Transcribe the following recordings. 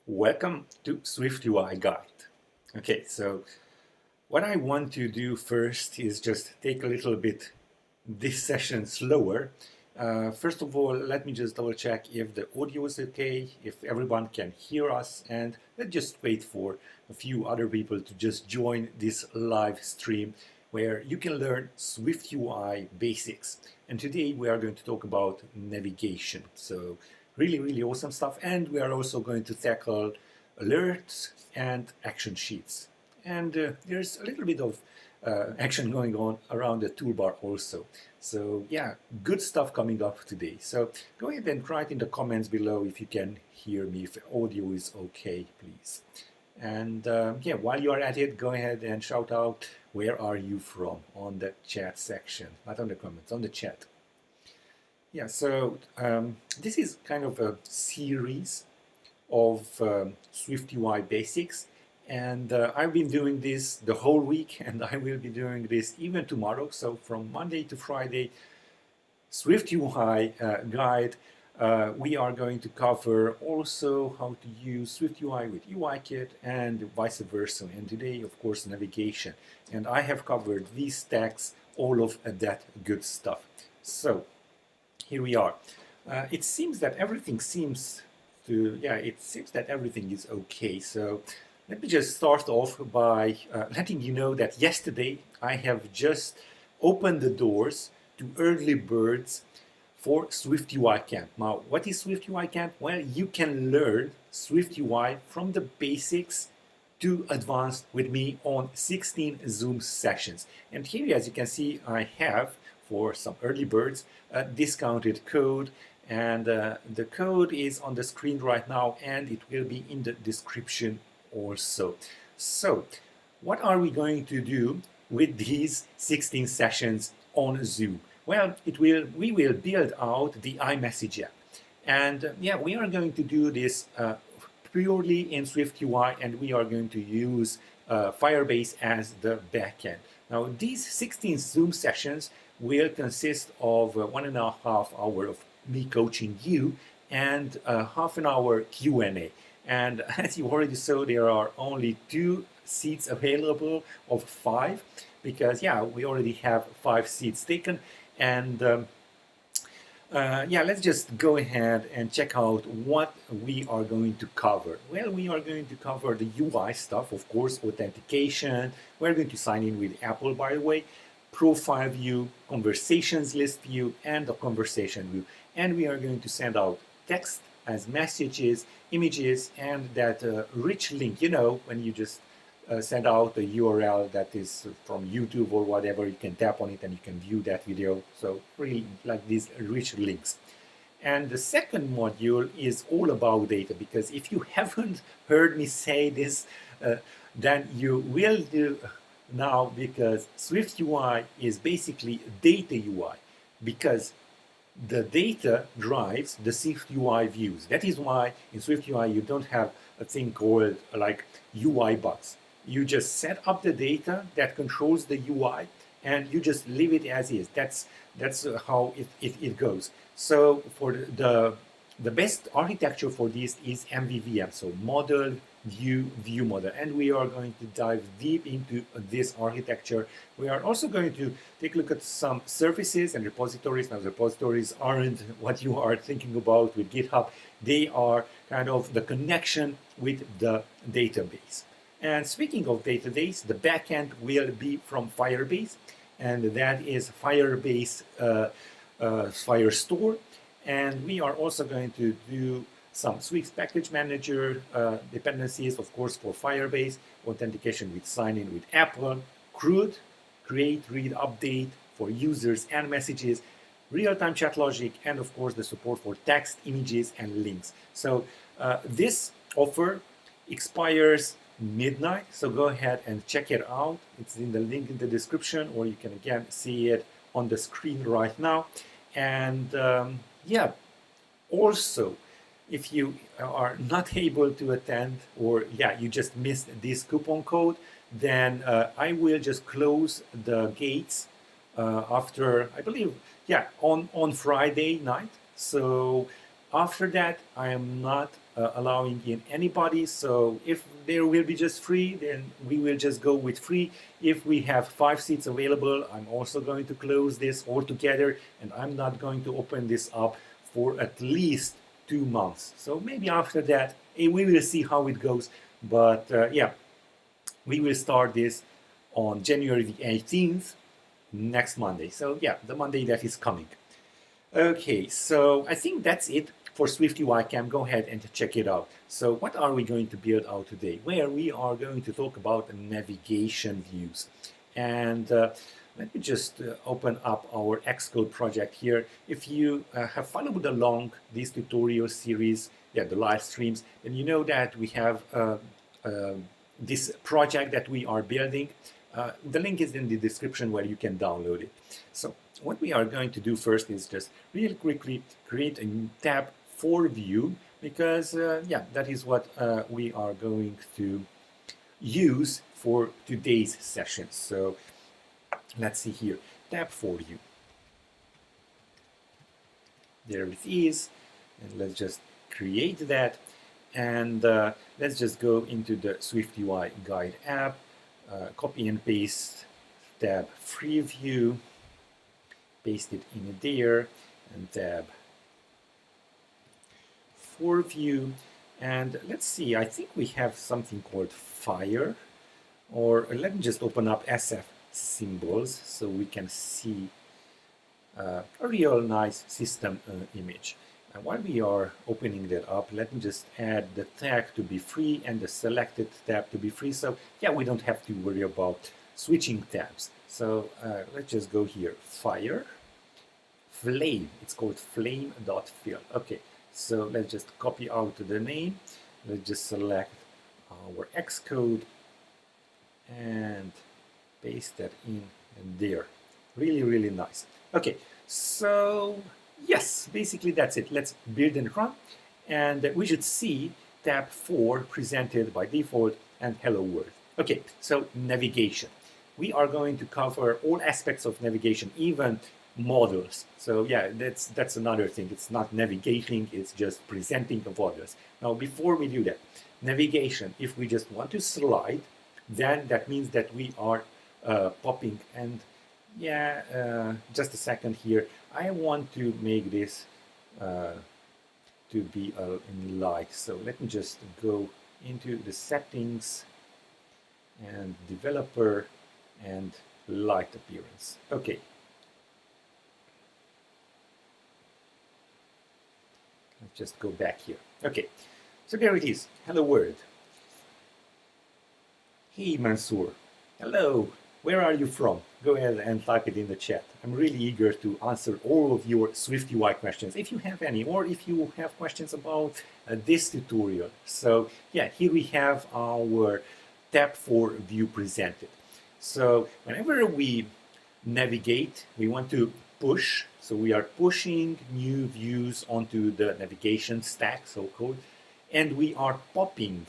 Welcome to SwiftUI Guide. Okay, so what I want to do first is just take a little bit this session slower. First of all, let me just double check if the audio is okay, if everyone can hear us, and let's just wait for a few other people to just join this live stream where you can learn SwiftUI basics. And today we are going to talk about navigation. So really awesome stuff, and we are also going to tackle alerts and action sheets. And there's a little bit of action going on around the toolbar also. So yeah, good stuff coming up today. So go ahead and write in the comments below if you can hear me, if the audio is okay, please. And yeah, while you are at it, go ahead and shout out where are you from on the chat section, not on the comments, on the chat. Yeah, so this is kind of a series of SwiftUI basics, and I've been doing this the whole week, and I will be doing this even tomorrow. So from Monday to Friday, SwiftUI guide. We are going to cover also how to use SwiftUI with UIKit and vice versa. And today, of course, navigation. And I have covered these stacks, all of that good stuff. So here we are. It seems that everything seems to, it seems that everything is okay. So let me just start off by letting you know that yesterday I have just opened the doors to early birds for SwiftUI Camp. Now, what is SwiftUI Camp? Well, you can learn SwiftUI from the basics to advanced with me on 16 Zoom sessions. And here, as you can see, I have, for some early birds, a discounted code, and the code is on the screen right now, and it will be in the description also. So what are we going to do with these 16 sessions on Zoom? Well, we will build out the iMessage app, and yeah, we are going to do this purely in SwiftUI, and we are going to use Firebase as the backend. Now, these 16 Zoom sessions will consist of 1.5 hours of me coaching you and half an hour Q&A. And as you already saw, there are only 2 seats available of 5, because yeah, we already have 5 seats taken. And yeah, let's just go ahead and check out what we are going to cover. Well, we are going to cover the UI stuff, of course, authentication. We're going to sign in with Apple, by the way, profile view, conversations list view, and the conversation view. And we are going to send out text as messages, images, and that rich link, you know, when you just send out a URL that is from YouTube or whatever, you can tap on it and you can view that video. So really like these rich links. And the second module is all about data, because if you haven't heard me say this, then you will do now, because SwiftUI is basically data UI, because the data drives the SwiftUI views. That is why in SwiftUI you don't have a thing called like UI bugs. You just set up the data that controls the UI, and you just leave it as is. That's how it goes. So for the best architecture for this is MVVM, so model, view, view model. And we are going to dive deep into this architecture. We are also going to take a look at some services and repositories. Now, the repositories aren't what you are thinking about with GitHub. They are kind of the connection with the database. And speaking of database, the backend will be from Firebase, and that is Firebase Firestore. And we are also going to do some Swift package manager dependencies, of course, for Firebase, authentication with sign-in with Apple, CRUD, create, read, update for users and messages, real-time chat logic, and of course the support for text, images, and links. So this offer expires midnight, so go ahead and check it out. It's in the link in the description, or you can again see it on the screen right now. And yeah, also, if you are not able to attend, or yeah, you just missed this coupon code, then I will just close the gates after, I believe, yeah, on Friday night. So After that, I am not allowing in anybody. So if there will be just free, then we will just go with free. If we have 5 seats available, I'm also going to close this altogether, and I'm not going to open this up for at least 2 months. So maybe after that, we will see how it goes. But yeah, we will start this on January the 18th, next Monday. So yeah, the Monday that is coming. Okay, so I think that's it for SwiftUI Camp. Go ahead and check it out. So what are we going to build out today? Where we are going to talk about navigation views. And let me just open up our Xcode project here. If you have followed along this tutorial series, yeah, the live streams, then you know that we have this project that we are building. The link is in the description where you can download it. So what we are going to do first is just really quickly create a tab for view, because yeah, that is what we are going to use for today's session. So let's see here, tab for view. There it is, and let's just create that, and let's just go into the SwiftUI guide app, copy and paste tab free view, paste it in there, and tab for view. And let's see, I think we have something called fire, or let me just open up SF symbols so we can see a real nice system image. And while we are opening that up, let me just add the tag to be free and the selected tab to be free. So yeah, we don't have to worry about switching tabs. So let's just go here, fire, flame, it's called flame.fill. Okay, so let's just copy out the name. Let's just select our xcode and paste that in there. Really, really nice. Okay, so yes, basically that's it. Let's build and run, and we should see tab 4 presented by default and hello world. Okay, so navigation. We are going to cover all aspects of navigation, even models. So yeah, that's another thing. It's not navigating, it's just presenting of models. Now, before we do that, navigation, if we just want to slide, then that means that we are popping. And yeah, just a second here. I want to make this to be in light. So let me just go into the settings and developer and light appearance. Okay. Let's just go back here. Okay, so there it is. Hello world. Hey Mansoor. Hello. Where are you from? Go ahead and type it in the chat. I'm really eager to answer all of your SwiftUI questions, if you have any, or if you have questions about this tutorial. So yeah, here we have our tab for view presented. So whenever we navigate, we want to push. So we are pushing new views onto the navigation stack, so-called, and we are popping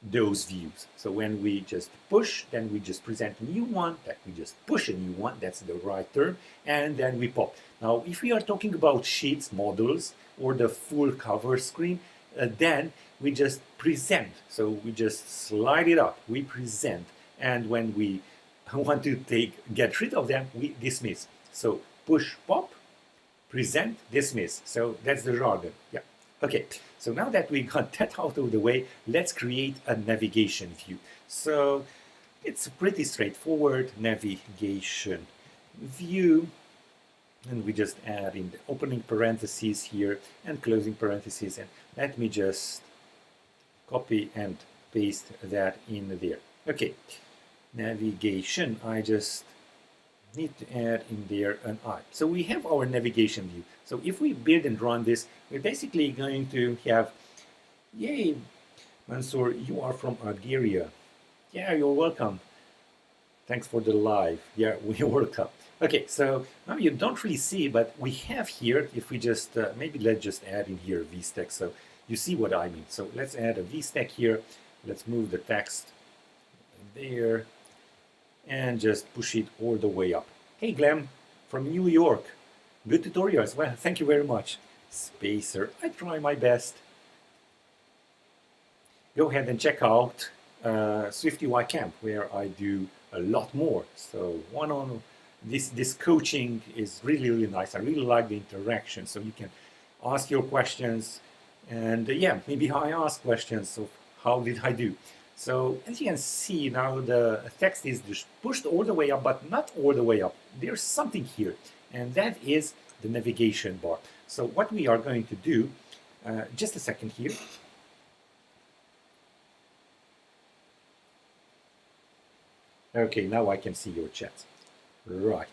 those views. So when we just push, then we just present a new one, that we just push a new one, that's the right term, and then we pop. Now, if we are talking about sheets, models, or the full cover screen, then we just present. So we just slide it up, we present, and when we want to get rid of them, we dismiss. So push, pop, present, dismiss. So that's the jargon. Yeah. Okay. So now that we got that out of the way, let's create a navigation view. So it's pretty straightforward. Navigation view. And we just add in the opening parentheses here and closing parentheses. And let me just copy and paste that in there. Okay. Navigation. I just need to add in there an I. So we have our navigation view. So if we build and run this, we're basically going to have, yay, Mansoor, you are from Algeria. Yeah, you're welcome. Thanks for the live. Yeah, we're welcome. Okay, so now you don't really see, but we have here, if we just, maybe let's just add in here a VStack. So you see what I mean. So let's add a VStack here. Let's move the text there and just push it all the way up. Hey, Glenn from New York. Good tutorials. Well, thank you very much. spacer. I try my best. Go ahead and check out SwiftUI Camp, where I do a lot more. So this coaching is really nice. I really like the interaction. So you can ask your questions, and yeah, maybe I ask questions of how did I do. So as you can see now, the text is just pushed all the way up, but not all the way up. There's something here, and that is the navigation bar. So what we are going to do, just a second here. Okay, now I can see your chat. Right.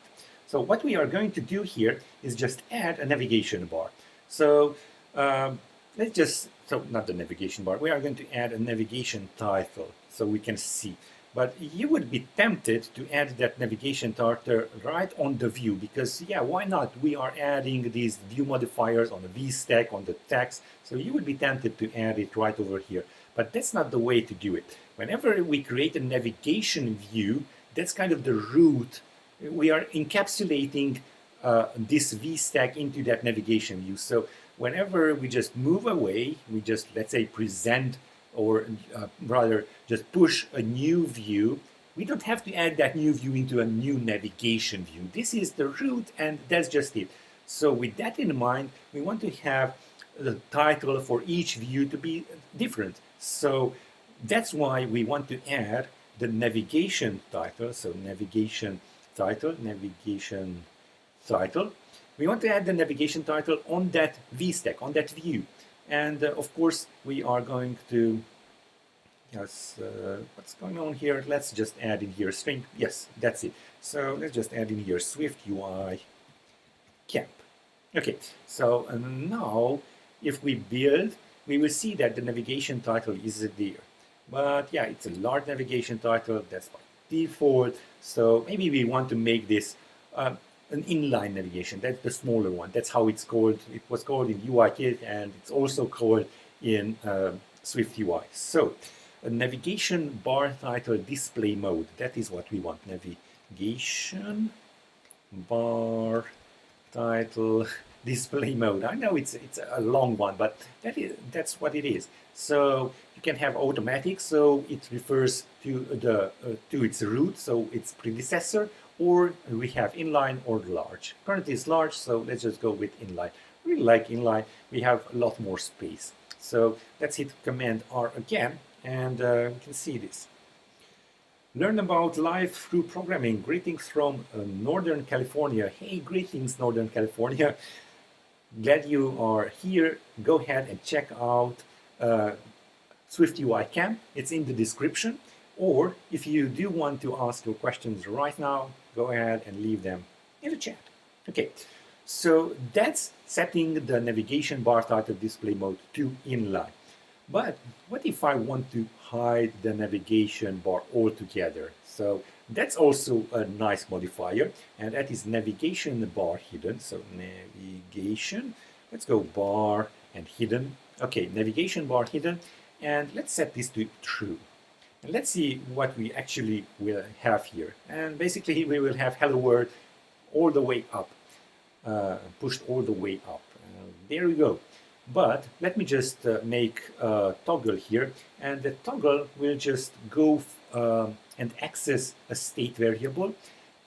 So what we are going to do here is just add a navigation bar. So let's just, so not the navigation bar, we are going to add a navigation title so we can see. But you would be tempted to add that navigation title right on the view because, yeah, why not? We are adding these view modifiers on the V stack, on the text. So you would be tempted to add it right over here. But that's not the way to do it. Whenever we create a navigation view, that's kind of the root. We are encapsulating this V stack into that navigation view. So whenever we just move away, we just, let's say, present or rather just push a new view, we don't have to add that new view into a new navigation view. This is the root and that's just it. So with that in mind, we want to have the title for each view to be different. So that's why we want to add the navigation title. So navigation title. We want to add the navigation title on that V stack, on that view. And of course, we are going to, yes, what's going on here? Let's just add in here string. Yes, that's it. So let's just add in here SwiftUI Camp. Okay, so now if we build, we will see that the navigation title is there. But yeah, it's a large navigation title, that's by default. So maybe we want to make this an inline navigation. That's the smaller one. That's how it's called. It was called in UIKit and it's also called in SwiftUI. So a navigation bar title display mode. That is what we want. Navigation bar title display mode. I know it's a long one, but that's what it is. So you can have automatic, so it refers to the to its root, so its predecessor, or we have inline or large. Currently it's large, so let's just go with inline. We like inline. We have a lot more space. So let's hit Command R again, and you can see this. Learn about life through programming. Greetings from Northern California. Hey, greetings, Northern California. Glad you are here. Go ahead and check out SwiftUI Camp. It's in the description. Or if you do want to ask your questions right now, go ahead and leave them in the chat. Okay, so that's setting the navigation bar title display mode to inline. But what if I want to hide the navigation bar altogether? So that's also a nice modifier, and that is navigation bar hidden. So navigation, let's go bar and hidden. Okay, navigation bar hidden, and let's set this to true. And let's see what we actually will have here. And basically we will have hello world all the way up, pushed all the way up. There we go. But let me just make a toggle here, and the toggle will just go and access a state variable,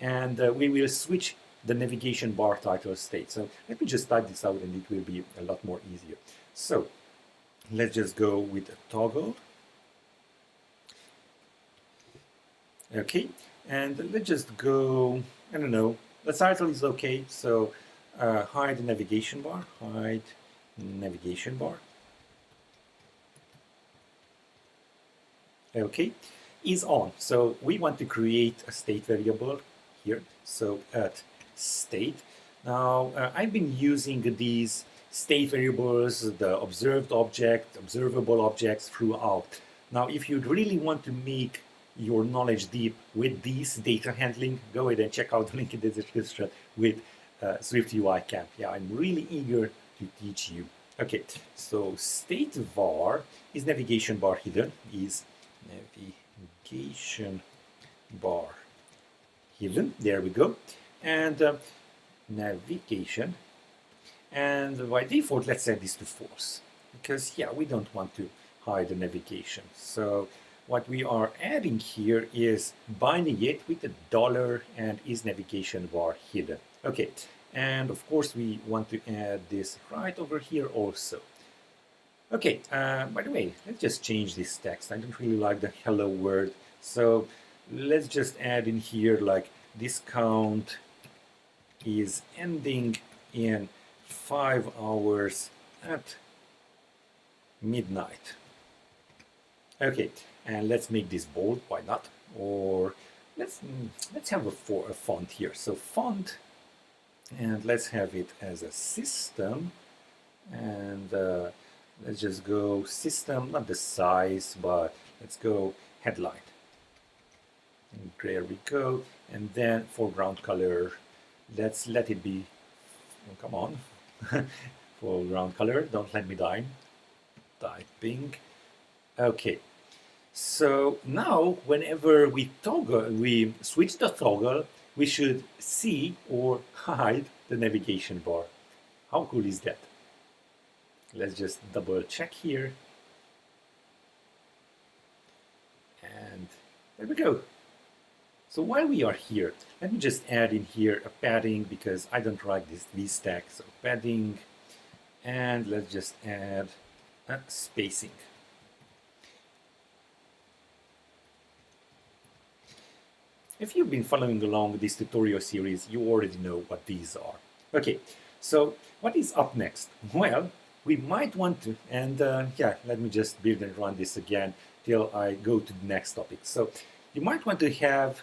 and we will switch the navigation bar title state. So let me just type this out and it will be a lot more easier. So let's just go with a toggle. Okay, and let's just go, I don't know, the title is okay, so hide the navigation bar, hide navigation bar. Okay, is on. So we want to create a state variable here. So at state. Now I've been using these state variables, the observed object, observable objects throughout. Now if you really want to make your knowledge deep with these data handling, go ahead and check out the link in the description with SwiftUI Camp. Yeah, I'm really eager to teach you. Okay, so state var is navigation bar hidden, is navigation bar hidden. There we go. And navigation And by default, let's set this to false, because yeah, we don't want to hide the navigation. So what we are adding here is binding it with a dollar and is navigation bar hidden. Okay, and of course we want to add this right over here also. Okay, by the way, let's just change this text. I don't really like the hello word, so let's just add in here like discount is ending in 5 hours at midnight. Okay, and let's make this bold, why not? Or let's have a font here. So font, and let's have it as a system, and let's just go system, not the size, but let's go headline. And there we go. And then foreground color, let's let it be, oh, come on, foreground color, don't let me die. Typing. Okay. So now whenever we switch the toggle, we should see or hide the navigation bar. How cool is that? Let's just double check here. And there we go. So while we are here, let me just add in here a padding, because I don't like this v-stack. So padding, and let's just add a spacing. If you've been following along this tutorial series, you already know what these are. Okay, so what is up next? Well, we might want to, and yeah, let me just build and run this again till I go to the next topic. So you might want to have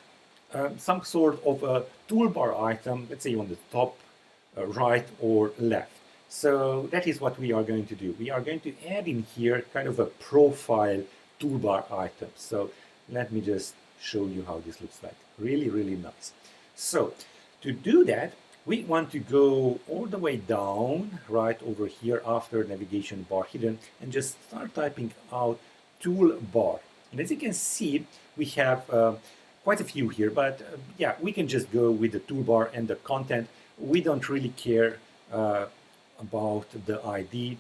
some sort of a toolbar item, let's say on the top right or left. So that is what we are going to do. We are going to add in here kind of a profile toolbar item. So let me just show you how this looks like. Really, really nice. So to do that, we want to go all the way down right over here after navigation bar hidden and just start typing out toolbar. And as you can see, we have quite a few here, but yeah, we can just go with the toolbar and the content. We don't really care about the ID.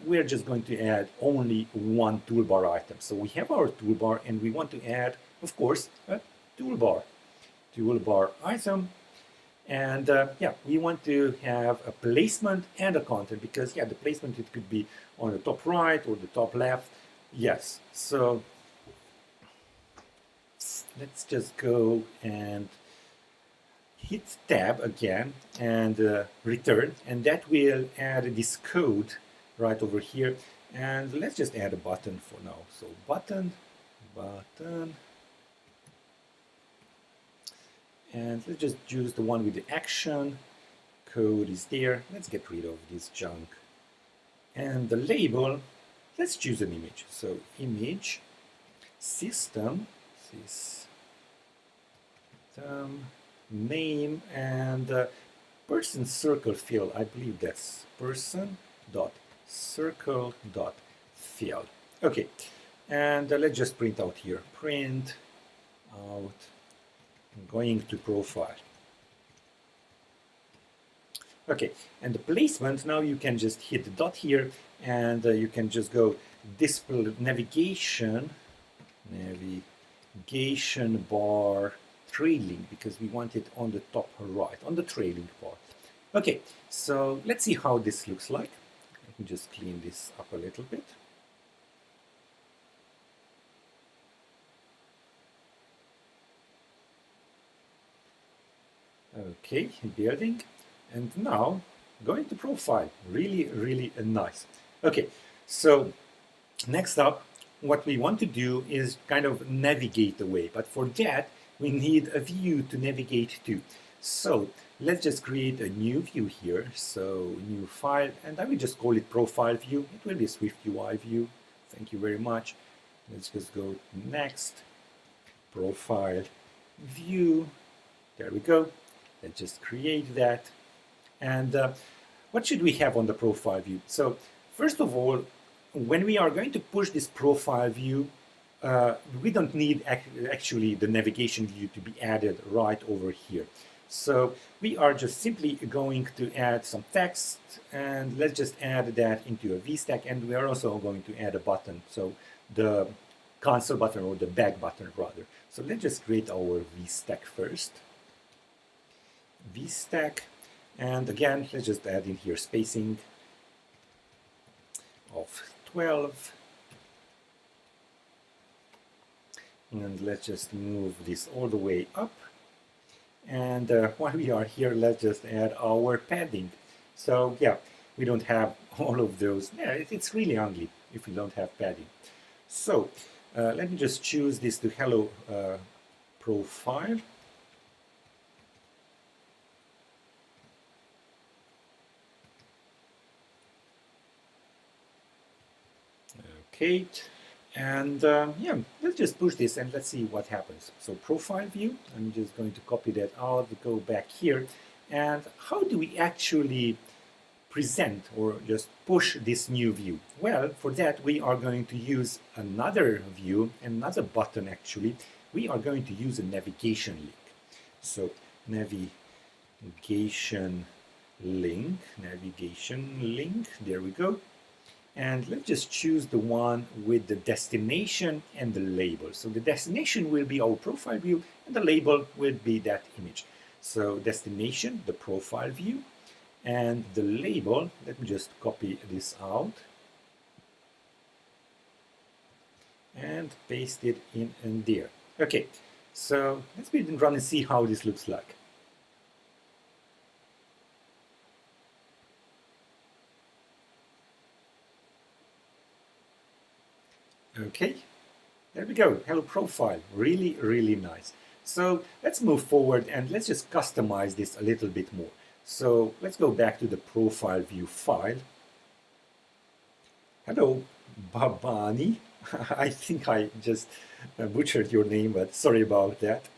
We're just going to add only one toolbar item. So we have our toolbar and we want to add, of course, a toolbar item. And yeah, we want to have a placement and a content, because yeah, the placement, it could be on the top right or the top left. Yes, so let's just go and hit tab again and return, and that will add this code right over here. And let's just add a button for now. So button, and let's just use the one with the action. Code is there. Let's get rid of this junk. And the label, let's choose an image. So image, system, name, and person circle field. I believe that's person.circle.field. Okay, and let's just print out here. Print out. Going to profile. Okay, and the placement, now you can just hit the dot here, and you can just go display navigation bar trailing, because we want it on the top right, on the trailing part. Okay, so let's see how this looks like. Let me just clean this up a little bit. Okay, building, and now going to profile. Really, really nice. Okay, so next up, what we want to do is kind of navigate away, but for that we need a view to navigate to. So let's just create a new view here. So new file, and I will just call it profile view. It will be a SwiftUI view. Thank you very much. Let's just go next, profile view. There we go. Let's just create that. And what should we have on the profile view? So first of all, when we are going to push this profile view, we don't need actually the navigation view to be added right over here. So we are just simply going to add some text, and let's just add that into a VStack, and we are also going to add a button, so the cancel button or the back button rather. So let's just create our VStack first. VStack, and again let's just add in here spacing of 12, and let's just move this all the way up. And while we are here, let's just add our padding. So yeah, we don't have all of those. Yeah, it's really ugly if we don't have padding. So let me just choose this to hello profile. Okay, and yeah, let's just push this and let's see what happens. So profile view, I'm just going to copy that out, go back here. And how do we actually present or just push this new view? Well, for that we are going to use another view, another button actually. We are going to use a navigation link. So navigation link, there we go. And let's just choose the one with the destination and the label. So the destination will be our profile view and the label will be that image. So destination, the profile view, and the label, let me just copy this out and paste it in there. Okay, so let's begin and run and see how this looks like. Okay, there we go. Hello profile, really, really nice. So let's move forward and let's just customize this a little bit more. So let's go back to the profile view file. Hello, Babani. I think I just butchered your name, but sorry about that.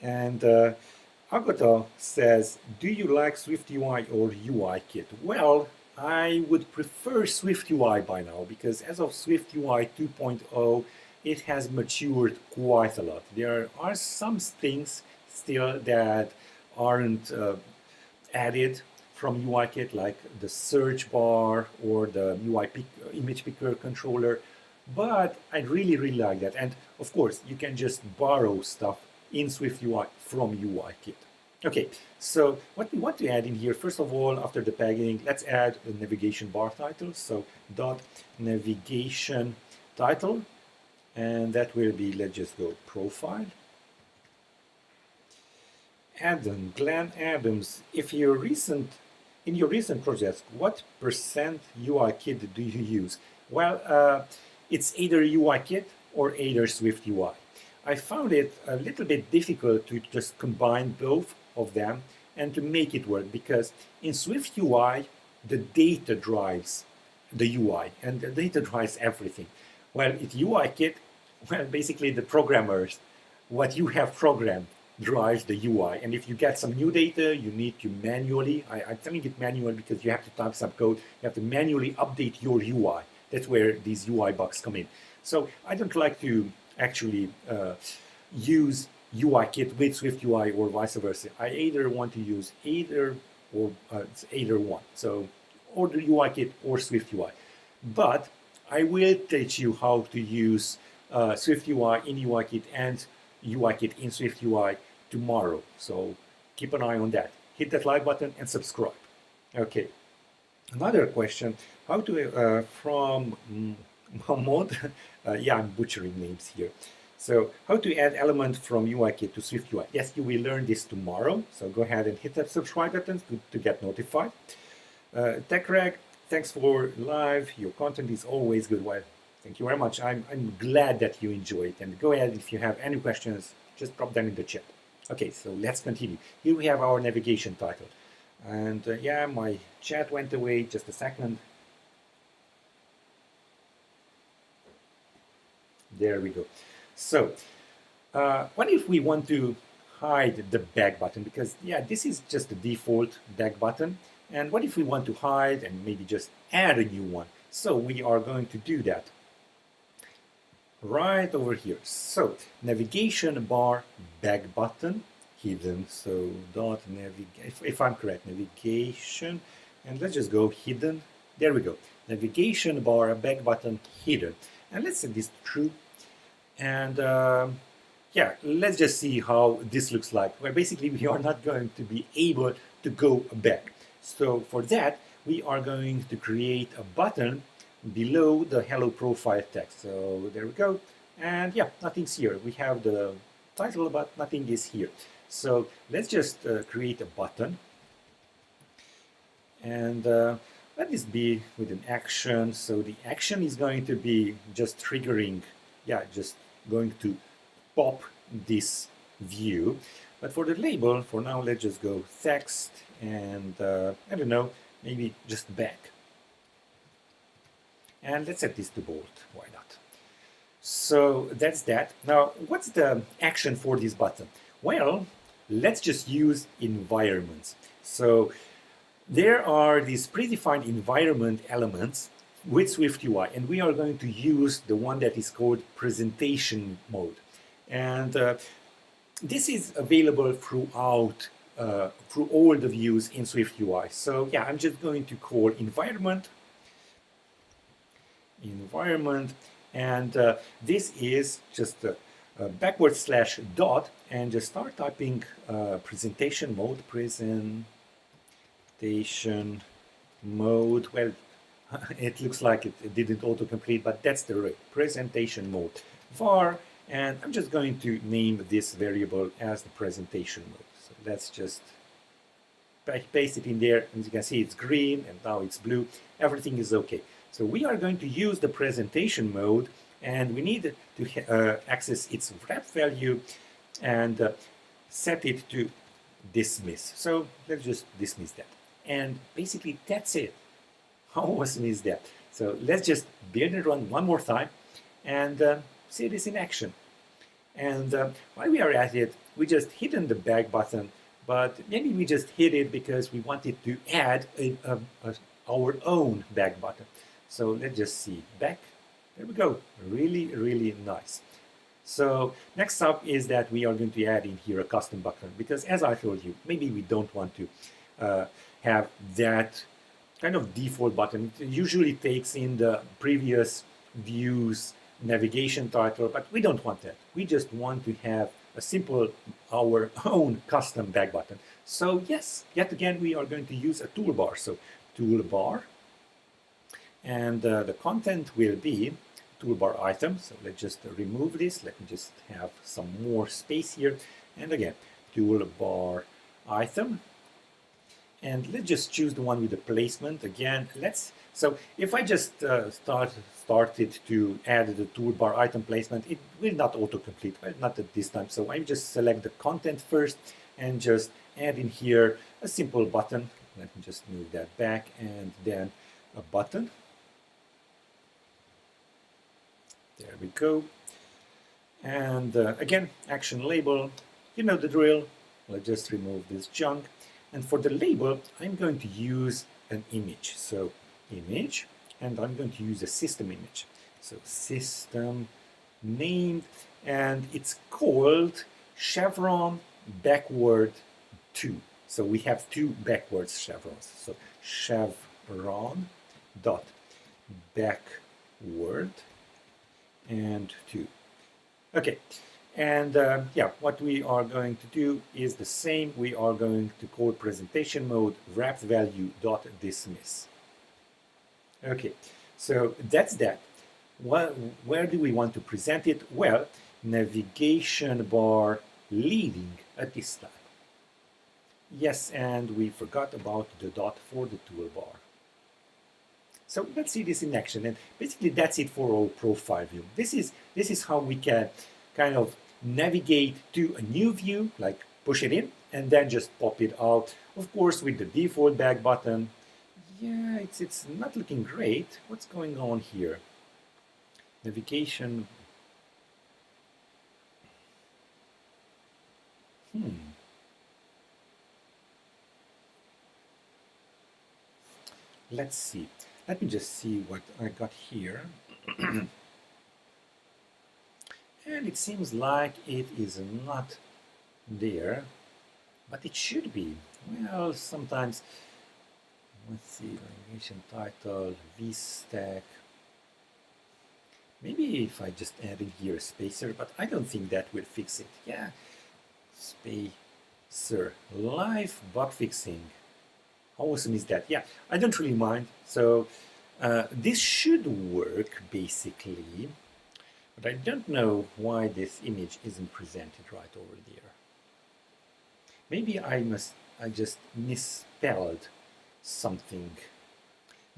And Agata says, do you like SwiftUI or UIKit? Well, I would prefer SwiftUI by now, because as of SwiftUI 2.0, it has matured quite a lot. There are some things still that aren't added from UIKit, like the search bar or the image picker controller, but I really, really like that. And of course, you can just borrow stuff in SwiftUI from UIKit. Okay, so what we want to add in here, first of all, after the tagging, let's add the navigation bar title. So dot navigation title, and that will be, let's just go profile. Adam, Glenn Adams, if in your recent projects, what percent UIKit do you use? Well, it's either UIKit or either SwiftUI. I found it a little bit difficult to just combine both of them and to make it work, because in SwiftUI the data drives the UI and the data drives everything. Well, at UIKit, well, basically the programmers, what you have programmed drives the UI, and if you get some new data, you need to manually, I'm telling it manual because you have to type some code, you have to manually update your UI. That's where these UI bugs come in. So I don't like to actually use UIKit with SwiftUI or vice versa. I either want to use either or it's either one. So or the UIKit or SwiftUI. But I will teach you how to use SwiftUI in UIKit and UIKit in SwiftUI tomorrow. So keep an eye on that. Hit that like button and subscribe. Okay. Another question, how to, from Mahmoud, yeah, I'm butchering names here. So how to add element from UIKit to SwiftUI. Yes, you will learn this tomorrow. So go ahead and hit that subscribe button to get notified. TechRag, thanks for live. Your content is always good. Well, thank you very much. I'm glad that you enjoy it. And go ahead, if you have any questions, just drop them in the chat. Okay, so let's continue. Here we have our navigation title. And yeah, my chat went away. Just a second. There we go. So, what if we want to hide the back button? Because yeah, this is just the default back button. And what if we want to hide and maybe just add a new one? So we are going to do that right over here. So navigation bar back button. hidden. So dot navigation, if I'm correct, navigation, and let's just go hidden. There we go. Navigation bar back button hidden. And let's set this true. And yeah, let's just see how this looks like. Where basically we are not going to be able to go back. So for that, we are going to create a button below the hello profile text. So there we go. And yeah, nothing's here. We have the title, but nothing is here. So let's just create a button. And let this be with an action. So the action is going to be just triggering, yeah, just going to pop this view. But for the label, for now, let's just go text and I don't know, maybe just back. And let's set this to bold. Why not? So that's that. Now, what's the action for this button? Well, let's just use environments. So there are these predefined environment elements with SwiftUI, and we are going to use the one that is called presentation mode. And this is available throughout, through all the views in SwiftUI. So yeah, I'm just going to call environment, and this is just a / dot, and just start typing presentation mode, presentation mode. Well, it looks like it didn't autocomplete, but that's the right presentation mode var, and I'm just going to name this variable as the presentation mode. So let's just paste it in there, and you can see it's green and now it's blue. Everything is okay. So we are going to use the presentation mode, and we need to access its wrap value and set it to dismiss. So let's just dismiss that. And basically that's it. How awesome is that? So let's just build and run one more time and see this in action. And while we are at it, we just hidden the back button, but maybe we just hid it because we wanted to add our own back button. So let's just see back. There we go. Really, really nice. So next up is that we are going to add in here a custom button, because as I told you, maybe we don't want to have that kind of default button. It usually takes in the previous view's navigation title, but we don't want that. We just want to have a simple, our own custom back button. So yes, yet again, we are going to use a toolbar. So toolbar, and the content will be toolbar item. So let's just remove this. Let me just have some more space here. And again, toolbar item. And let's just choose the one with the placement again. So if I just started to add the toolbar item placement, it will not autocomplete. Well, not at this time. So I just select the content first and just add in here a simple button. Let me just move that back, and then a button. There we go. And again, action label, you know the drill. Let's just remove this junk. And for the label, I'm going to use an image. So image, and I'm going to use a system image. So system named, and it's called chevron backward 2. So we have two backwards chevrons. So chevron dot backward and 2. Okay, and yeah, what we are going to do is the same. We are going to call presentation mode wrapped value dot dismiss. Okay, so that's that. Where do we want to present it? Well, navigation bar leading at this time. Yes, and we forgot about the dot for the toolbar. So let's see this in action, and basically that's it for our profile view. This is how we can kind of navigate to a new view, like push it in and then just pop it out. Of course, with the default back button. Yeah, it's not looking great. What's going on here? Navigation. Let's see. Let me just see what I got here. And it seems like it is not there. but it should be. Well, sometimes, let's see, navigation title, vstack. Maybe if I just add in here a spacer, but I don't think that will fix it. Yeah, spacer, live bug fixing. How awesome is that? Yeah, I don't really mind. So this should work basically, but I don't know why this image isn't presented right over there. Maybe I just misspelled something.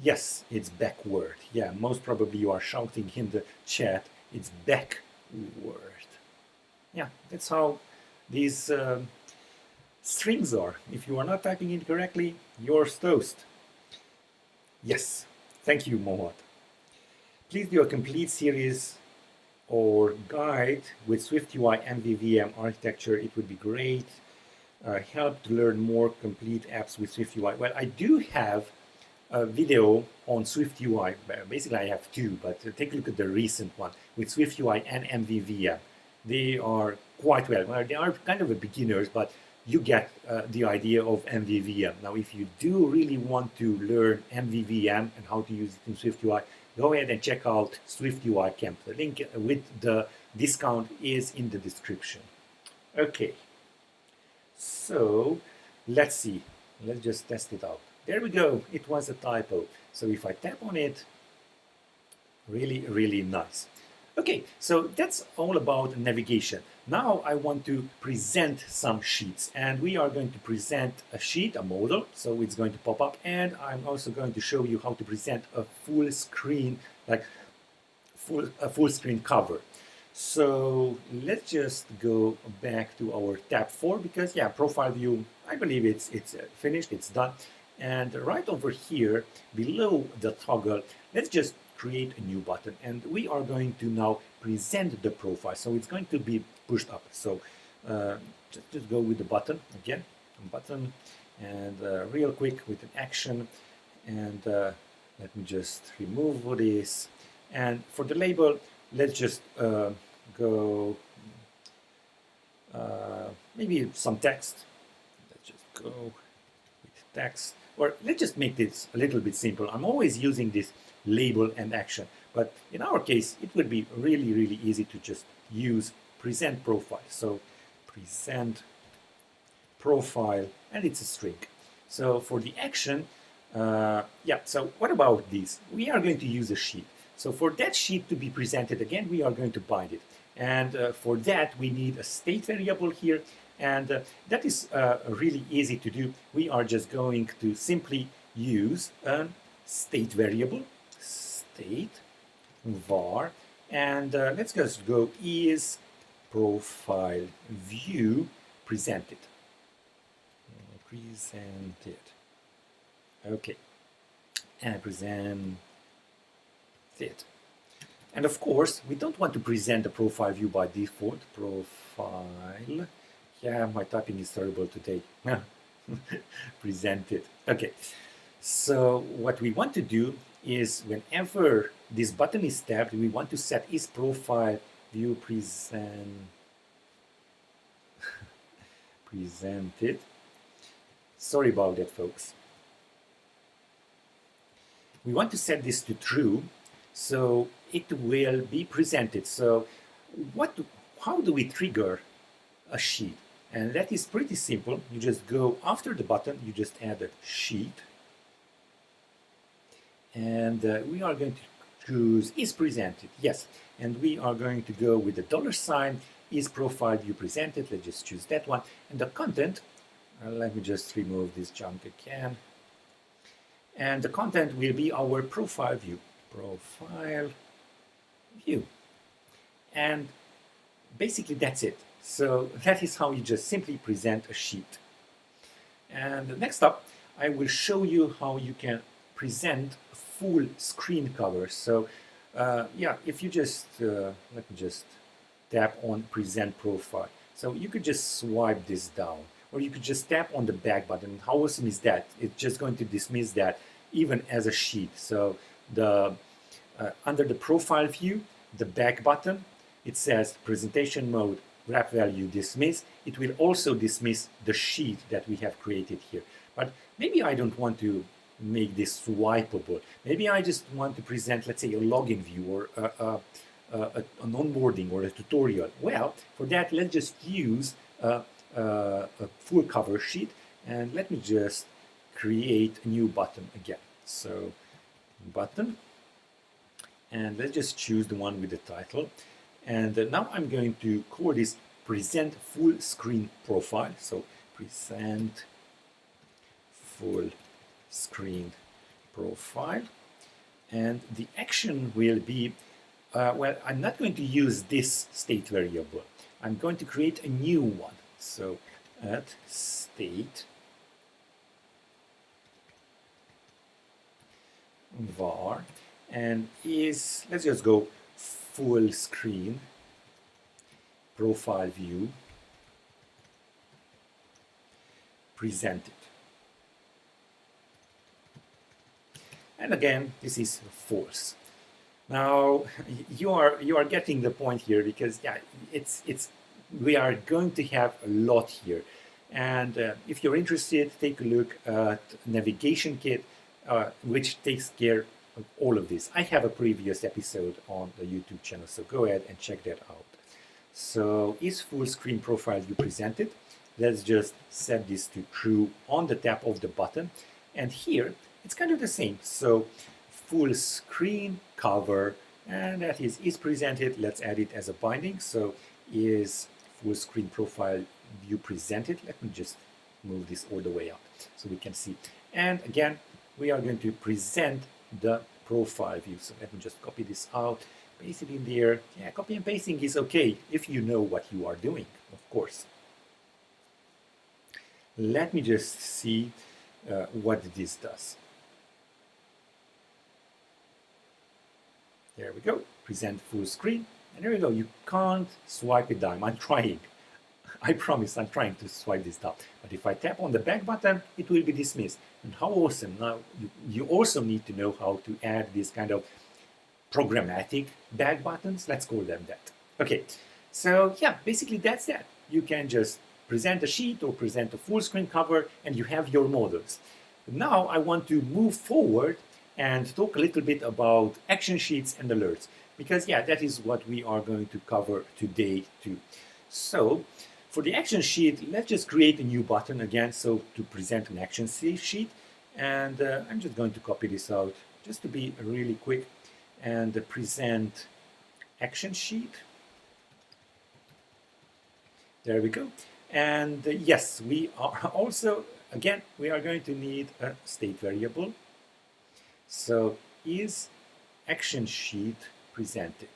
Yes, it's backward. Yeah, most probably you are shouting in the chat, it's backward. Yeah, that's how these strings are. If you are not typing it correctly, you're toast. Yes, thank you, Mohammed. Please do a complete series or guide with SwiftUI MVVM architecture. It would be great. Help to learn more complete apps with SwiftUI. Well, I do have a video on SwiftUI. Basically, I have two, but take a look at the recent one with SwiftUI and MVVM. They are quite well. They are kind of a beginners, but you get the idea of MVVM. Now, if you do really want to learn MVVM and how to use it in SwiftUI, go ahead and check out SwiftUI Camp. The link with the discount is in the description. Okay, so let's see. Let's just test it out. There we go. It was a typo. So if I tap on it, really nice. Okay, so that's all about navigation. Now I want to present some sheets, and we are going to present a sheet, a model, so it's going to pop up, and I'm also going to show you how to present a full screen, like a full screen cover. So let's just go back to our tab 4, because yeah, profile view, I believe it's finished, it's done. And right over here below the toggle, let's just create a new button, and we are going to now present the profile. So it's going to be pushed up. So just go with the button again, button, and real quick with an action, and let me just remove this. And for the label, let's just go maybe some text. Let's just go with text, or let's just make this a little bit simple. I'm always using this label and action, but in our case it would be really easy to just use present profile. So present profile, and it's a string. So for the action, yeah, so what about this? We are going to use a sheet. So for that sheet to be presented again, we are going to bind it, and for that we need a state variable here, and that is really easy to do. We are just going to simply use a state variable, state var, and let's just go is profile view presented. Okay, and present it. And of course, we don't want to present the profile view by default. Profile, yeah, my typing is terrible today. Present it. Okay, so what we want to do is whenever this button is tapped, we want to set is profile view presented. Sorry about that, folks. We want to set this to true, so it will be presented. So how do we trigger a sheet? And that is pretty simple. You just go after the button, you just add a sheet, and we are going to choose is presented, yes, and we are going to go with the $ is profile view presented. Let's just choose that one, and the content, let me just remove this junk again, and the content will be our profile view, and basically that's it. So that is how you just simply present a sheet. And next up, I will show you how you can present a full screen cover. So yeah, if you just let me just tap on present profile. So you could just swipe this down, or you could just tap on the back button. How awesome is that? It's just going to dismiss that even as a sheet. So the under the profile view, the back button, it says presentation mode wrap value dismiss, it will also dismiss the sheet that we have created here. But maybe I don't want to make this swipeable. Maybe I just want to present, let's say, a login view or an onboarding or a tutorial. Well, for that, let's just use a full cover sheet, and let me just create a new button again. So button, and let's just choose the one with the title. And now I'm going to call this present full screen profile. So present full screen profile, and the action will be well, I'm not going to use this state variable. I'm going to create a new one. So at state var, and is, let's just go full screen profile view presented. And again, this is false. Now you are getting the point here, because yeah, we are going to have a lot here. And if you're interested, take a look at Navigation Kit, which takes care of all of this. I have a previous episode on the YouTube channel, so go ahead and check that out. So is full screen profile view presented? Let's just set this to true on the tap of the button. And here it's kind of the same. So full screen cover, and that is presented. Let's add it as a binding. So is full screen profile view presented. Let me just move this all the way up so we can see. And again, we are going to present the profile view. So let me just copy this out, paste it in there. Yeah, copy and pasting is okay if you know what you are doing, of course. Let me just see what this does. There we go, present full screen, and there we go. You can't swipe it down. I'm trying. I promise I'm trying to swipe this down. But if I tap on the back button, it will be dismissed. And how awesome. Now, you also need to know how to add this kind of programmatic back buttons. Let's call them that. Okay, so yeah, basically that's that. You can just present a sheet or present a full screen cover, and you have your models. Now I want to move forward and talk a little bit about action sheets and alerts, because yeah, that is what we are going to cover today too. So for the action sheet, let's just create a new button again, so to present an action sheet. And I'm just going to copy this out just to be really quick, and present action sheet. There we go. And yes, we are also, again, we are going to need a state variable. So is action sheet presented?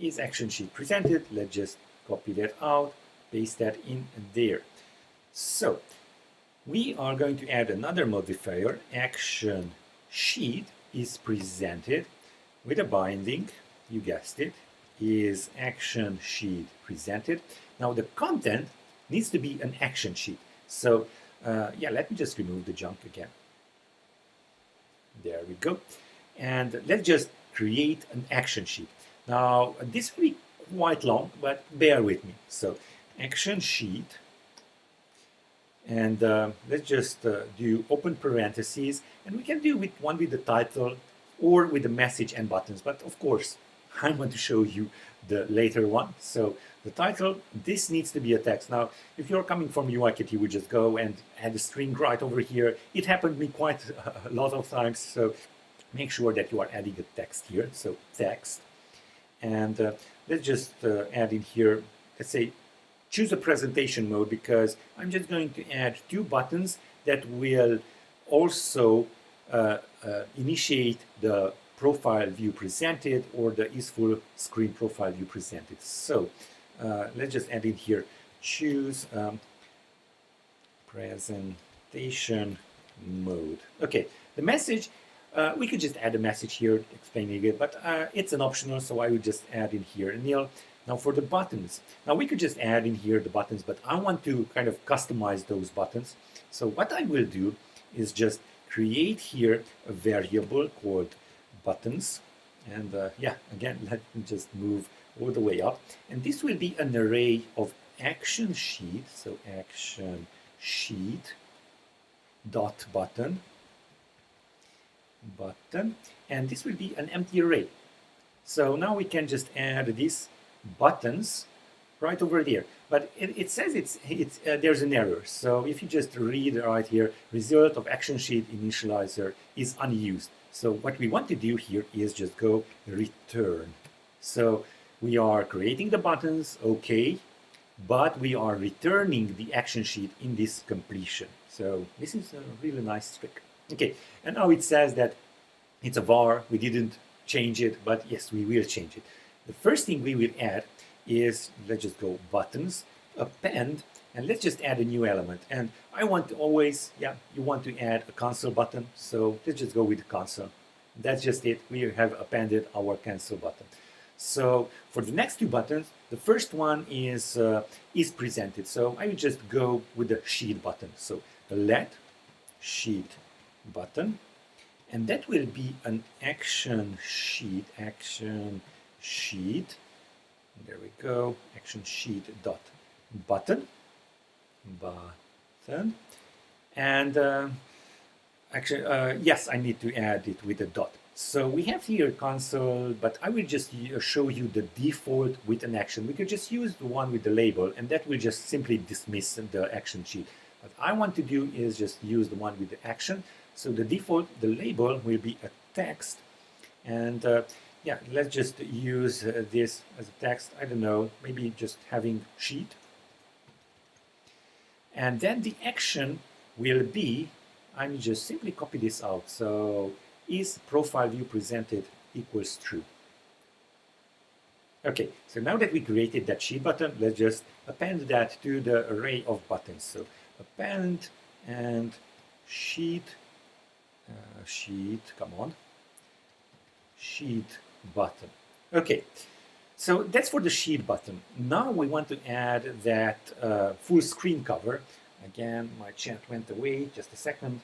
Is action sheet presented? Let's just copy that out, paste that in there. So we are going to add another modifier. Action sheet is presented with a binding, you guessed it, is action sheet presented. Now the content needs to be an action sheet. So yeah, let me just remove the junk again. There we go. And let's just create an action sheet. Now this will be quite long, but bear with me. So action sheet, and let's just do open parentheses, and we can do with one with the title or with the message and buttons, but of course I want to show you the later one. So the title, this needs to be a text. Now if you're coming from UIKit, you would just go and add a string right over here. It happened to me quite a lot of times, so make sure that you are adding a text here. So text, and let's just add in here, let's say choose a presentation mode, because I'm just going to add two buttons that will also initiate the profile view presented or the is full screen profile view presented. So let's just add in here, choose presentation mode. Okay, the message, we could just add a message here explaining it, but it's an optional, so I would just add in here nil. Now for the buttons, now we could just add in here the buttons, but I want to kind of customize those buttons. So what I will do is just create here a variable called buttons, And yeah, again, let me just move all the way up. And this will be an array of action sheet. So action sheet dot button, and this will be an empty array. So now we can just add these buttons right over there. But it says there's an error. So if you just read right here, result of action sheet initializer is unused. So what we want to do here is just go return. So we are creating the buttons, okay, but we are returning the action sheet in this completion. So this is a really nice trick. Okay, and now it says that it's a var, we didn't change it, but yes, we will change it. The first thing we will add is, let's just go buttons, append, and let's just add a new element. And I want to always, yeah, you want to add a cancel button, so let's just go with the cancel. That's just it, we have appended our cancel button. So for the next two buttons, the first one is presented. So I will just go with the sheet button. So the let sheet button, and that will be an action sheet. There we go. Action sheet dot button, and actually, yes, I need to add it with a dot. So we have here console, but I will just show you the default with an action. We could just use the one with the label, and that will just simply dismiss the action sheet. What I want to do is just use the one with the action. So the default, the label will be a text, and yeah, let's just use this as a text. I don't know, maybe just having sheet. And then the action will be, I'm just simply copy this out. So is profile view presented equals true. Okay, so now that we created that sheet button, let's just append that to the array of buttons. So append and sheet, come on, sheet button. Okay, so that's for the sheet button. Now we want to add that full screen cover. Again, my chat went away, just a second.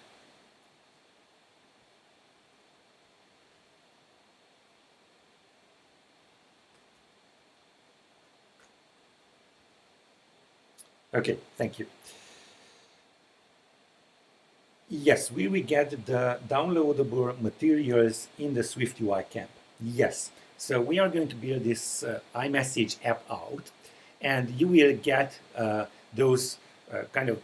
Okay, thank you. Yes, we will get the downloadable materials in the SwiftUI camp. Yes, so we are going to build this iMessage app out, and you will get those kind of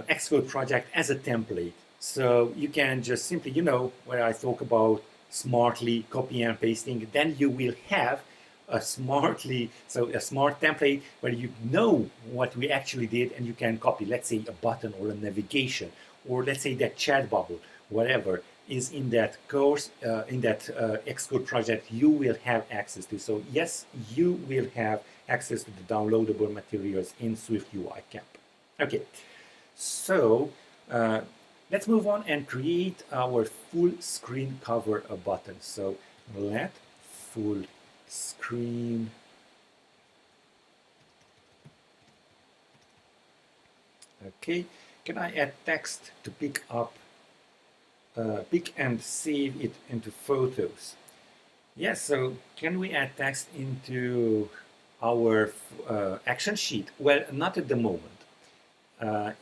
xcode project as a template. So you can just simply, you know, where I talk about smartly copy and pasting, then you will have a smart template where you know what we actually did, and you can copy, let's say, a button or a navigation, or let's say that chat bubble, whatever is in that course, in that xcode project, you will have access to. So yes, you will have access to the downloadable materials in SwiftUI camp. Okay, so let's move on and create our full screen cover button. So let full screen okay, can I add text to pick and save it into photos? Yes, so can we add text into our action sheet? Well, not at the moment.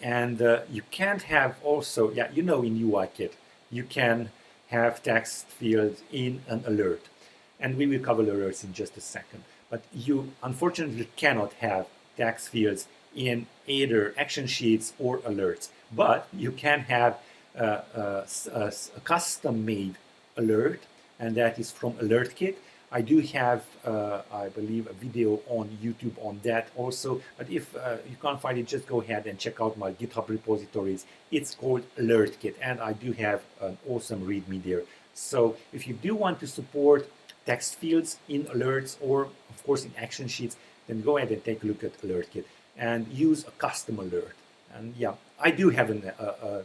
And you can't have also, yeah, you know, in UIKit, you can have text fields in an alert. And we will cover alerts in just a second. But you unfortunately cannot have text fields in either action sheets or alerts. But you can have a custom-made alert, and that is from AlertKit. I do have, I believe, a video on YouTube on that also. But if you can't find it, just go ahead and check out my GitHub repositories. It's called AlertKit, and I do have an awesome README there. So if you do want to support text fields in alerts, or of course in action sheets, then go ahead and take a look at AlertKit and use a custom alert. And yeah, I do have an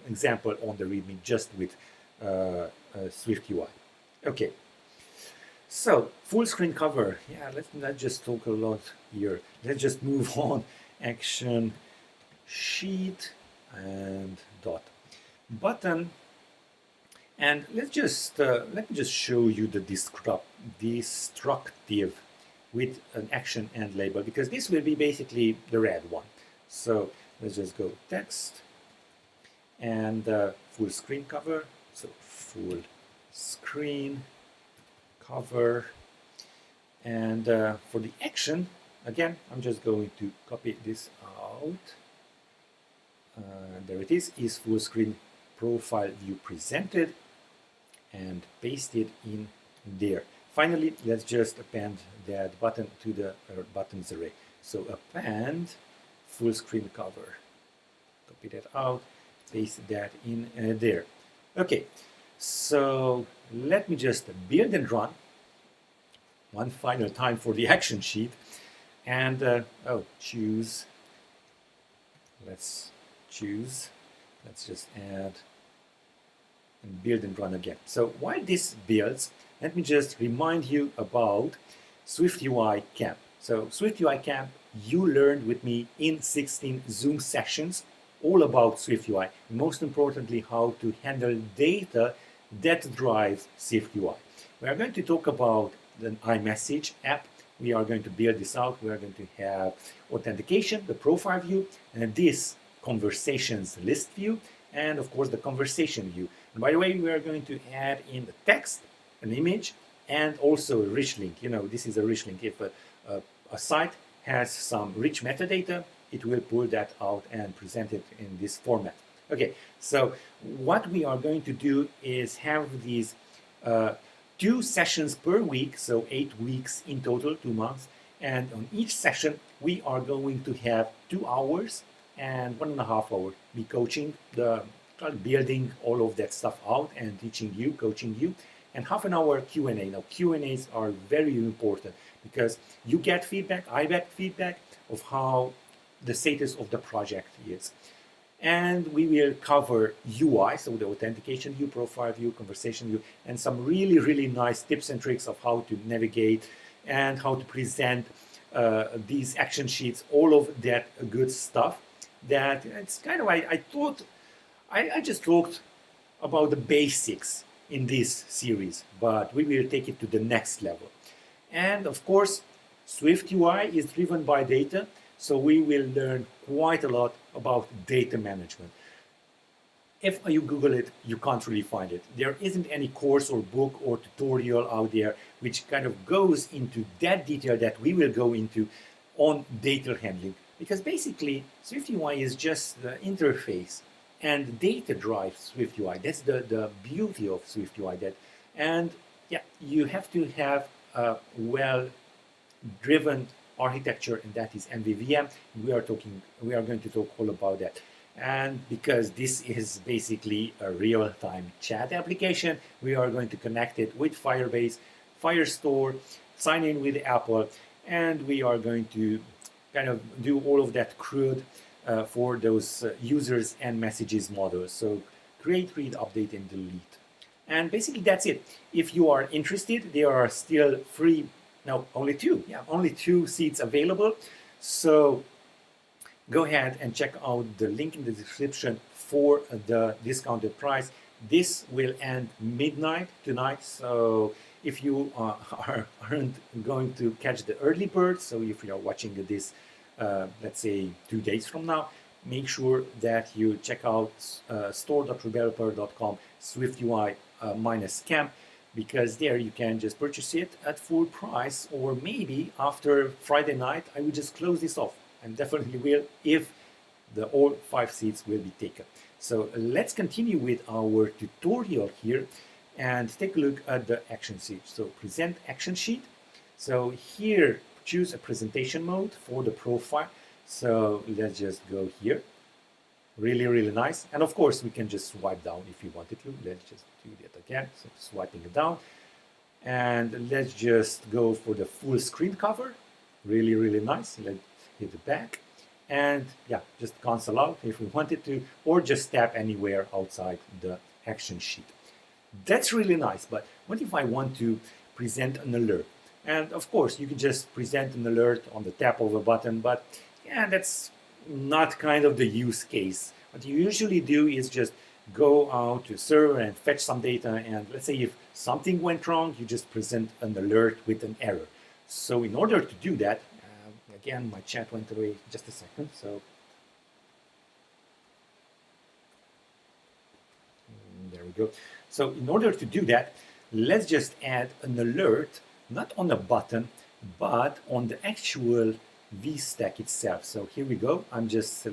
example on the README just with SwiftUI. Okay, so full screen cover. Yeah, let's not just talk a lot here. Let's just move on. Action sheet and dot button. And let me just show you the destructive with an action and label, because this will be basically the red one. So let's just go text and full screen cover. So full screen cover, and for the action, again, I'm just going to copy this out. There it is full screen profile view presented, and paste it in there. Finally, let's just append that button to the buttons array. So append full screen cover. Copy that out, paste that in there. Okay, so let me just build and run one final time for the action sheet, and choose. Let's choose. Let's just add and build and run again. So while this builds, let me just remind you about SwiftUI Camp. So SwiftUI Camp, you learned with me in 16 Zoom sessions all about SwiftUI. Most importantly, how to handle data that drives SwiftUI. We are going to talk about the iMessage app. We are going to build this out. We are going to have authentication, the profile view, and this conversations list view, and of course the conversation view. And by the way, we are going to add in the text, an image, and also a rich link. You know, this is a rich link. If a site has some rich metadata, it will pull that out and present it in this format. Okay, so what we are going to do is have these 2 sessions per week, so 8 weeks in total, 2 months. And on each session, we are going to have 2 hours and 1.5 hours be coaching, building all of that stuff out and teaching you, coaching you, and half an hour Q&A. Now, Q&As are very important because you get feedback, I get feedback of how the status of the project is. And we will cover UI, so the authentication view, profile view, conversation view, and some really, really nice tips and tricks of how to navigate and how to present these action sheets, all of that good stuff. That it's kind of, I just talked about the basics in this series, but we will take it to the next level. And of course, SwiftUI is driven by data, so we will learn quite a lot about data management. If you Google it, you can't really find it. There isn't any course or book or tutorial out there which kind of goes into that detail that we will go into on data handling. Because basically, SwiftUI is just the interface, and data drives SwiftUI. That's the beauty of SwiftUI. And yeah, you have to have a well-driven architecture, and that is MVVM. We are going to talk all about that. And because this is basically a real-time chat application, we are going to connect it with Firebase, Firestore, sign in with Apple, and we are going to kind of do all of that CRUD for those users and messages models. So create, read, update, and delete. And basically that's it. If you are interested, there are still free, no, only 2. Yeah, only 2 seats available. So go ahead and check out the link in the description for the discounted price. This will end midnight tonight. So if you aren't going to catch the early bird, so if you are watching this, let's say 2 days from now, make sure that you check out store.rebeloper.com SwiftUI -camp, because there you can just purchase it at full price, or maybe after Friday night I will just close this off, and definitely will if all 5 seats will be taken. So let's continue with our tutorial here and take a look at the action sheet. So present action sheet. So here choose a presentation mode for the profile. So let's just go here. Really, really nice. And of course, we can just swipe down if you wanted to. Let's just do that again. So swiping it down. And let's just go for the full screen cover. Really, really nice. Let's hit the back. And yeah, just cancel out if we wanted to, or just tap anywhere outside the action sheet. That's really nice. But what if I want to present an alert? And of course, you can just present an alert on the tap of a button, but yeah, that's not kind of the use case. What you usually do is just go out to server and fetch some data, and let's say if something went wrong, you just present an alert with an error. So in order to do that, again, my chat went away just a second, so there we go. So in order to do that, let's just add an alert, not on a button, but on the actual VStack itself. So here we go. I'm just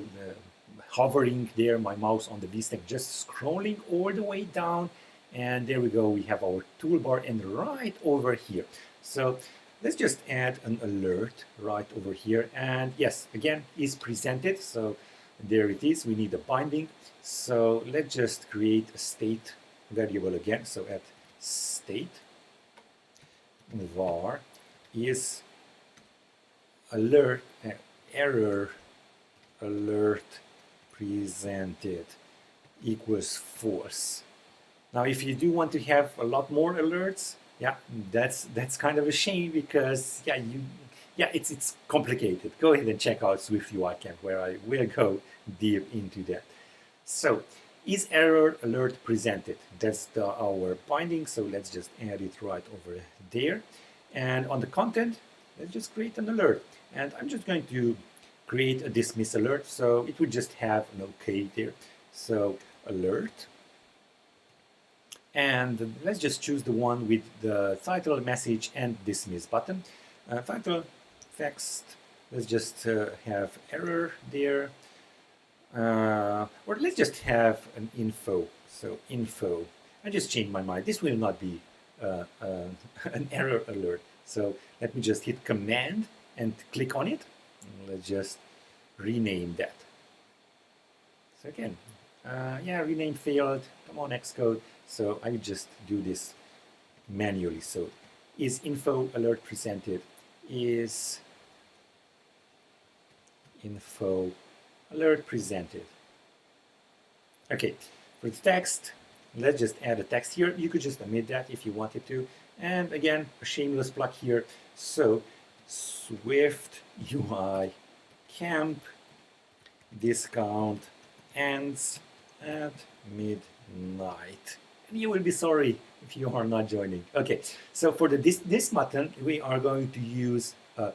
hovering there, my mouse on the VStack, just scrolling all the way down. And there we go. We have our toolbar, and right over here. So let's just add an alert right over here. And yes, again, is presented. So there it is. We need a binding. So let's just create a state variable again. So at state var is alert error alert presented equals false. Now, if you do want to have a lot more alerts, yeah, that's kind of a shame, because it's complicated. Go ahead and check out SwiftUI Camp, where I will go deep into that. So, is error alert presented? That's our binding. So let's just add it right over there. And on the content, let's just create an alert. And I'm just going to create a dismiss alert. So it would just have an OK there. So alert. And let's just choose the one with the title, message, and dismiss button. Title, text, let's just have error there. Or let's just have an info. So info. I just changed my mind. This will not be an error alert. So let me just hit Command and click on it. And let's just rename that. So again, rename failed. Come on, xcode. So I will just do this manually. So is info alert presented? Is info alert presented? Okay, for the text, let's just add a text here. You could just omit that if you wanted to. And again, a shameless plug here. So SwiftUI Camp discount ends at midnight. And you will be sorry if you are not joining. Okay, so for this button, we are going to use a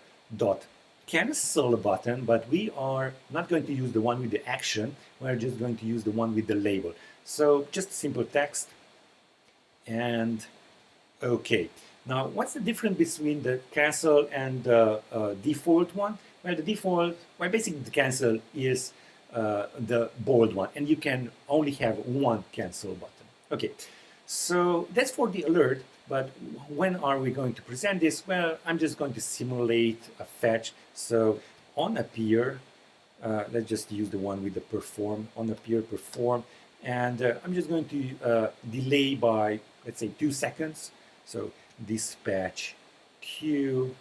.cancel button, but we are not going to use the one with the action. We're just going to use the one with the label. So just simple text and OK. Now, what's the difference between the cancel and the default one? Well, the default, basically the cancel is the bold one, and you can only have one cancel button. Okay, so that's for the alert, but when are we going to present this? Well, I'm just going to simulate a fetch. So on appear, let's just use the one with the perform, on appear perform, and I'm just going to delay by, let's say, 2 seconds. So dispatch queue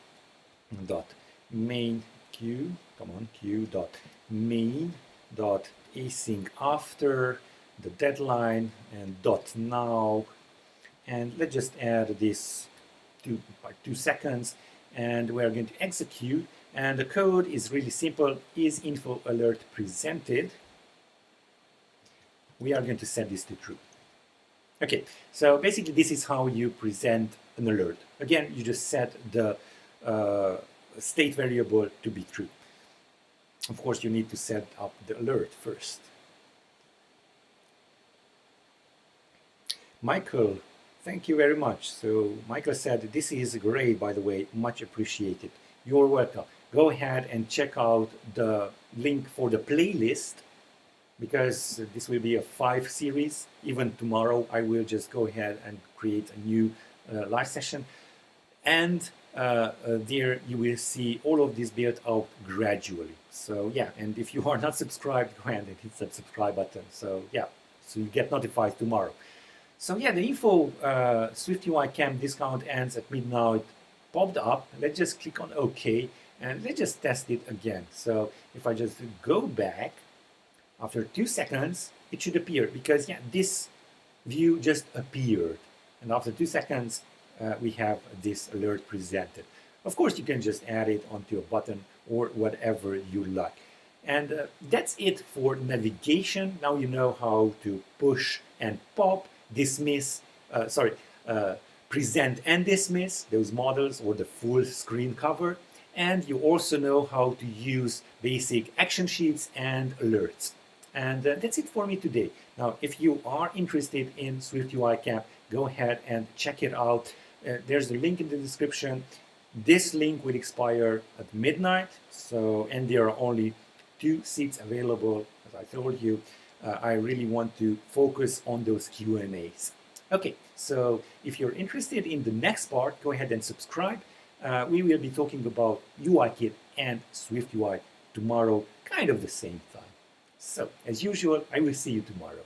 dot main queue, come on, queue dot main dot async after the deadline and dot now, and let's just add this by 2 seconds, and we're going to execute. And the code is really simple. Is info alert presented? We are going to set this to true. Okay, so basically this is how you present an alert. Again, you just set the state variable to be true. Of course, you need to set up the alert first. Michael, thank you very much. So Michael said, this is great, by the way, much appreciated. You're welcome. Go ahead and check out the link for the playlist, because this will be a 5 series. Even tomorrow, I will just go ahead and create a new live session. And there you will see all of this built out gradually. So yeah, and if you are not subscribed, go ahead and hit the subscribe button. So yeah, so you get notified tomorrow. So yeah, the info SwiftUI Camp discount ends at midnight popped up. Let's just click on OK, and let's just test it again. So if I just go back, after 2 seconds, it should appear, because yeah, this view just appeared. And after 2 seconds, we have this alert presented. Of course, you can just add it onto a button or whatever you like. And that's it for navigation. Now you know how to push and pop, dismiss, present and dismiss those models or the full screen cover. And you also know how to use basic action sheets and alerts. And that's it for me today. Now, if you are interested in SwiftUI Camp, go ahead and check it out. There's a link in the description. This link will expire at midnight. And there are only 2 seats available, as I told you. I really want to focus on those Q&As. Okay, so if you're interested in the next part, go ahead and subscribe. We will be talking about UIKit and SwiftUI tomorrow, kind of the same time. So, as usual, I will see you tomorrow.